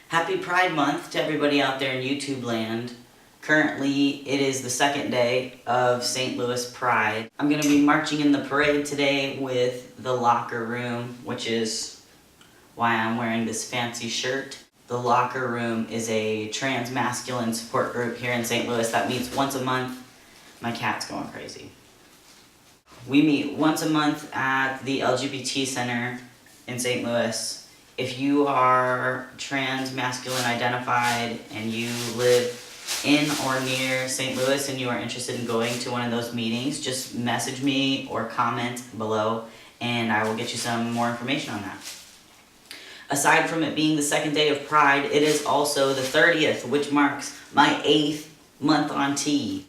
Happy Pride Month to everybody out there in YouTube land. Currently, it is the second day of St. Louis Pride. I'm going to be marching in the parade today with the Locker Room, which is why I'm wearing this fancy shirt. The Locker Room is a trans masculine support group here in St. Louis that meets once a month. My cat's going crazy. We meet once a month at the LGBT Center in St. Louis. If you are trans masculine identified and you live in or near St. Louis and you are interested in going to one of those meetings, just message me or comment below and I will get you some more information on that. Aside from it being the second day of Pride, it is also the 30th, which marks my 8th month on T.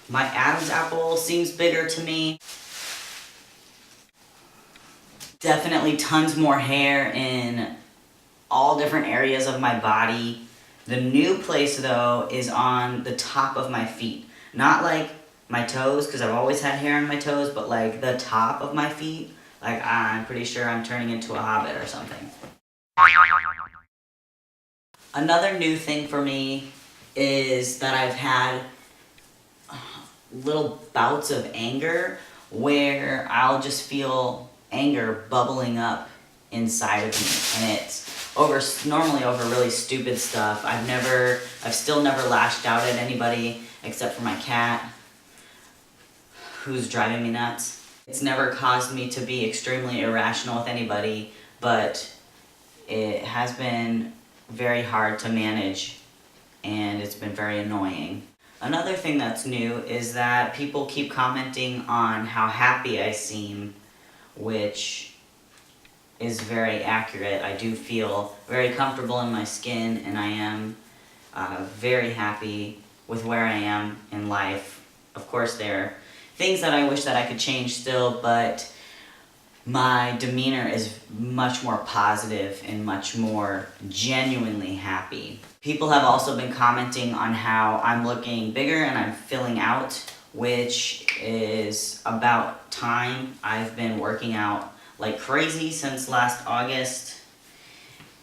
My Adam's apple seems bigger to me. Definitely tons more hair in all different areas of my body. The new place though is on the top of my feet. Not like my toes, because I've always had hair on my toes, but like the top of my feet. Like I'm pretty sure I'm turning into a hobbit or something. Another new thing for me is that I've had little bouts of anger where I'll just feel anger bubbling up inside of me, and it's normally over really stupid stuff. I've still never lashed out at anybody except for my cat, who's driving me nuts. It's never caused me to be extremely irrational with anybody, but it has been very hard to manage, and it's been very annoying. Another thing that's new is that people keep commenting on how happy I seem, which is very accurate. I do feel very comfortable in my skin, and I am very happy with where I am in life. Of course, there are things that I wish that I could change still, but my demeanor is much more positive and much more genuinely happy. People have also been commenting on how I'm looking bigger and I'm filling out, which is about time. I've been working out like crazy since last August,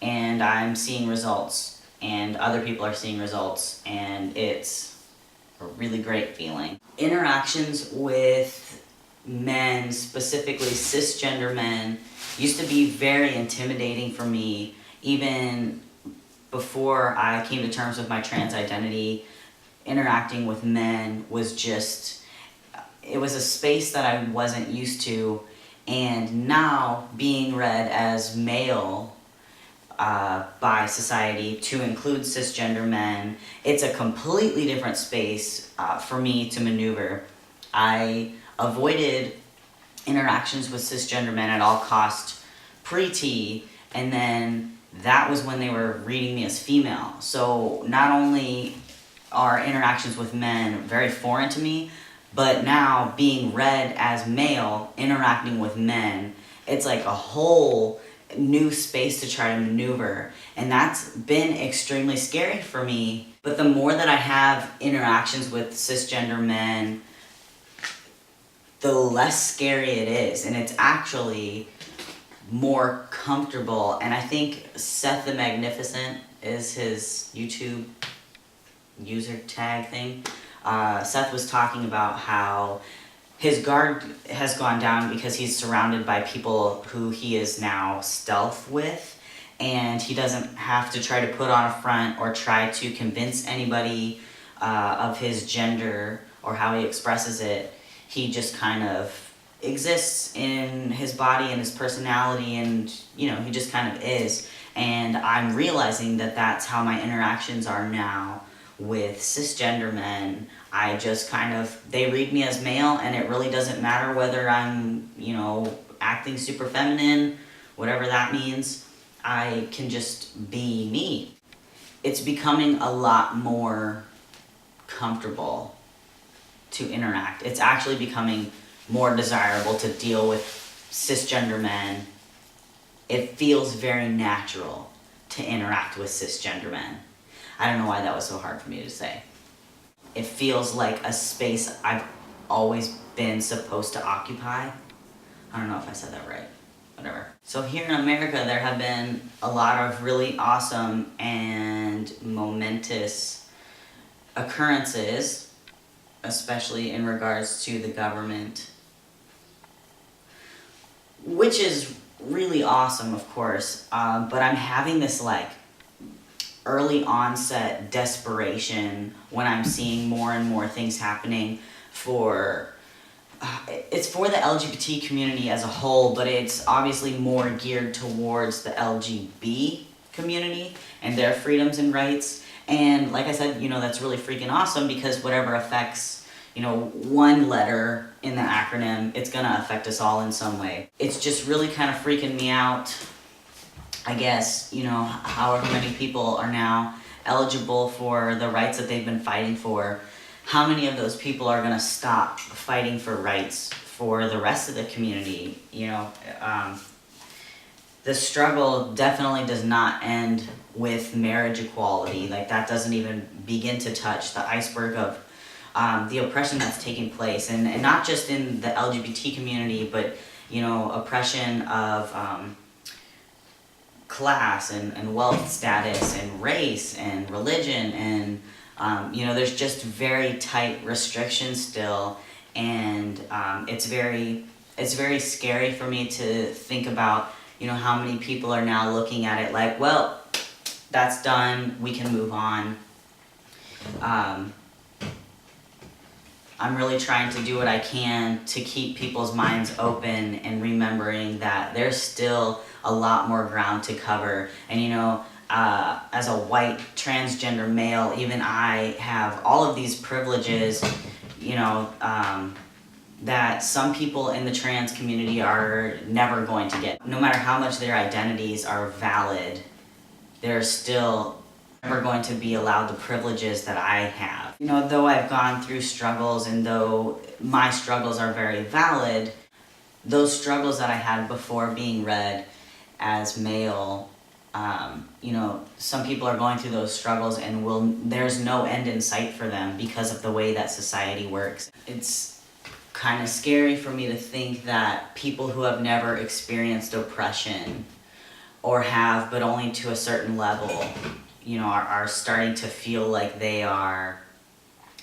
and I'm seeing results, and other people are seeing results, and it's a really great feeling. Interactions with men, specifically cisgender men, used to be very intimidating for me. Even before I came to terms with my trans identity, interacting with men was just, it was a space that I wasn't used to. And now being read as male by society to include cisgender men, it's a completely different space for me to maneuver. I avoided interactions with cisgender men at all cost pre-T, and then that was when they were reading me as female. So not only are interactions with men very foreign to me, but now being read as male, interacting with men, it's like a whole new space to try to maneuver. And that's been extremely scary for me. But the more that I have interactions with cisgender men, the less scary it is, and it's actually more comfortable. And I think Seth the Magnificent is his YouTube user tag thing. Seth was talking about how his guard has gone down because he's surrounded by people who he is now stealth with, and he doesn't have to try to put on a front or try to convince anybody of his gender or how he expresses it. He just kind of exists in his body and his personality, and you know, he just kind of is. And I'm realizing that that's how my interactions are now with cisgender men. I just kind of, they read me as male, and it really doesn't matter whether I'm, you know, acting super feminine, whatever that means. I can just be me. It's becoming a lot more comfortable to interact. It's actually becoming more desirable to deal with cisgender men. It feels very natural to interact with cisgender men. I don't know why that was so hard for me to say. It feels like a space I've always been supposed to occupy. I don't know if I said that right. Whatever. So here in America, there have been a lot of really awesome and momentous occurrences, especially in regards to the government, which is really awesome, of course, but I'm having this like early onset desperation when I'm seeing more and more things happening for it's for the LGBT community as a whole, but it's obviously more geared towards the LGB community and their freedoms and rights. And like I said, you know, that's really freaking awesome, because whatever affects, you know, one letter in the acronym, it's gonna affect us all in some way. It's just really kind of freaking me out. I guess, you know, however many people are now eligible for the rights that they've been fighting for, how many of those people are going to stop fighting for rights for the rest of the community? You know, the struggle definitely does not end with marriage equality. Like, that doesn't even begin to touch the iceberg of the oppression that's taking place. And not just in the LGBT community, but, you know, oppression of class and wealth status and race and religion, and you know, there's just very tight restrictions still, and it's very scary for me to think about, you know, how many people are now looking at it like, well, that's done, we can move on. I'm really trying to do what I can to keep people's minds open and remembering that there's still a lot more ground to cover. And you know, as a white transgender male, even I have all of these privileges, you know, that some people in the trans community are never going to get. No matter how much their identities are valid, they're still never going to be allowed the privileges that I have. You know, though I've gone through struggles, and though my struggles are very valid, those struggles that I had before being read as male, you know, some people are going through those struggles and there's no end in sight for them because of the way that society works. It's kind of scary for me to think that people who have never experienced oppression, or have but only to a certain level, you know, are starting to feel like they are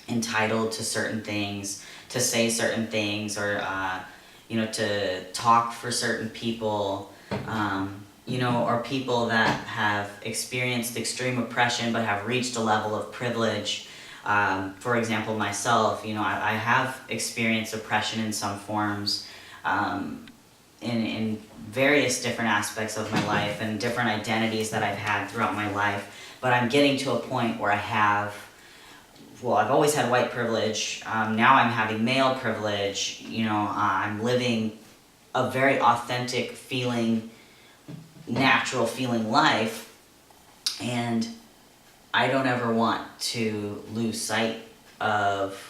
entitled to certain things, to say certain things, or you know, to talk for certain people, you know, or people that have experienced extreme oppression but have reached a level of privilege. For example, myself, you know, I have experienced oppression in some forms, in various different aspects of my life and different identities that I've had throughout my life. But I'm getting to a point where I've always had white privilege. Now I'm having male privilege. You know, I'm living a very authentic feeling, natural feeling life. And I don't ever want to lose sight of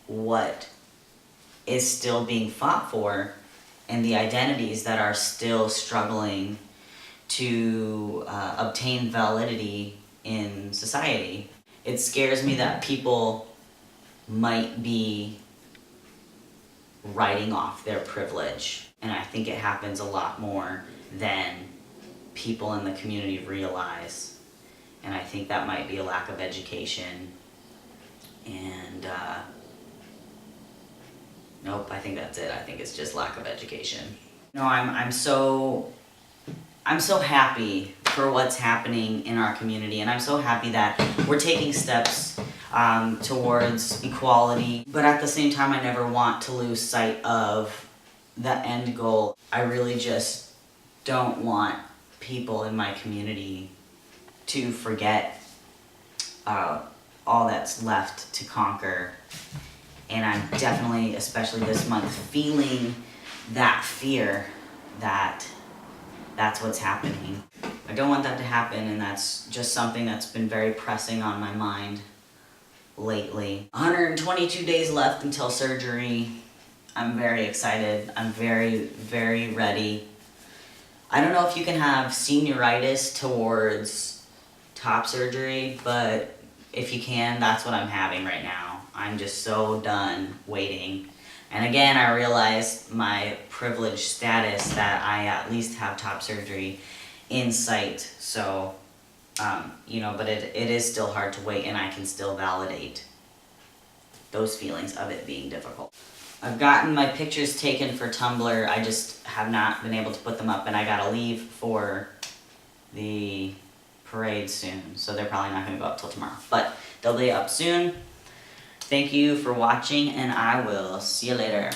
what is still being fought for, and the identities that are still struggling to obtain validity in society. It scares me that people might be writing off their privilege, and I think it happens a lot more than people in the community realize. And I think that might be a lack of education, and nope, I think that's it. I think it's just lack of education. You know, I'm so happy for what's happening in our community, and I'm so happy that we're taking steps towards equality, but at the same time, I never want to lose sight of the end goal. I really just don't want people in my community to forget all that's left to conquer. And I'm definitely, especially this month, feeling that fear that that's what's happening. I don't want that to happen, and that's just something that's been very pressing on my mind lately. 122 days left until surgery. I'm very excited. I'm very, very ready. I don't know if you can have senioritis towards top surgery, but if you can, that's what I'm having right now. I'm just so done waiting, And again, I realized my privileged status that I at least have top surgery in sight. So, you know, but it is still hard to wait, and I can still validate those feelings of it being difficult. I've gotten my pictures taken for Tumblr. I just have not been able to put them up, and I gotta leave for the parade soon. So they're probably not gonna go up till tomorrow, but they'll be up soon. Thank you for watching, and I will see you later.